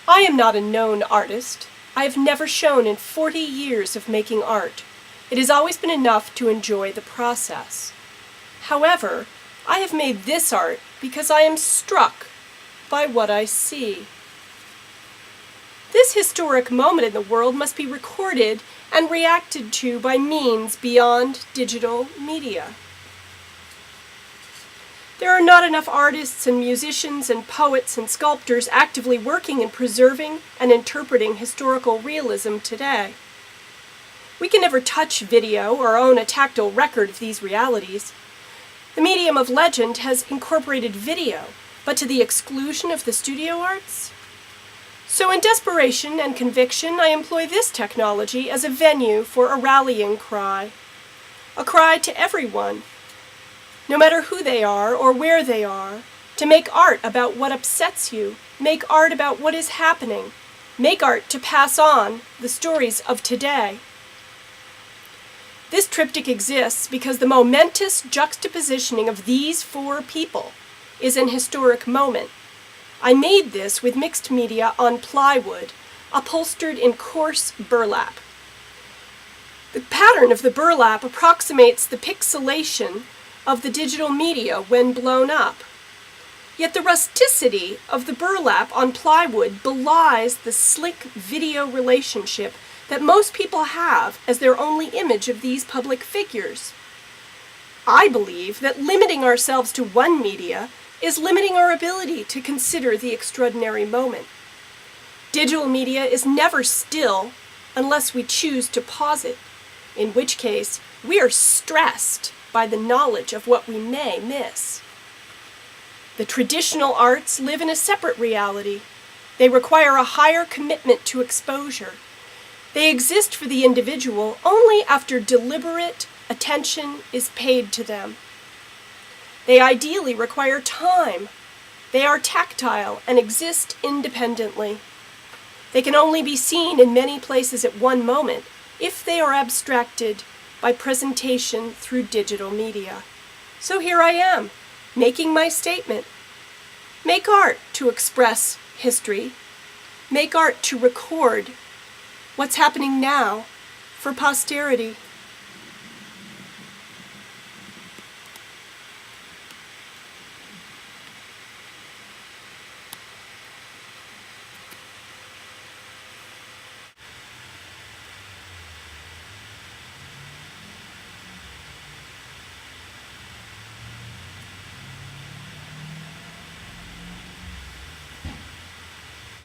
I am not a known artist. I have never shown in 40 years of making art. It has always been enough to enjoy the process. However, I have made this art because I am struck by what I see. This historic moment in the world must be recorded and reacted to by means beyond digital media. There are not enough artists and musicians and poets and sculptors actively working in preserving and interpreting historical realism today. We can never touch video or own a tactile record of these realities. The medium of legend has incorporated video, but to the exclusion of the studio arts? So in desperation and conviction, I employ this technology as a venue for a rallying cry. A cry to everyone, no matter who they are or where they are, to make art about what upsets you, make art about what is happening, make art to pass on the stories of today. This triptych exists because the momentous juxtapositioning of these four people is an historic moment. I made this with mixed media on plywood, upholstered in coarse burlap. The pattern of the burlap approximates the pixelation of the digital media when blown up. Yet the rusticity of the burlap on plywood belies the slick video relationship that most people have as their only image of these public figures. I believe that limiting ourselves to one media is limiting our ability to consider the extraordinary moment. Digital media is never still unless we choose to pause it, in which case we are stressed by the knowledge of what we may miss. The traditional arts live in a separate reality. They require a higher commitment to exposure. They exist for the individual only after deliberate attention is paid to them. They ideally require time. They are tactile and exist independently. They can only be seen in many places at one moment if they are abstracted by presentation through digital media. So here I am, making my statement. Make art to express history. Make art to record what's happening now for posterity.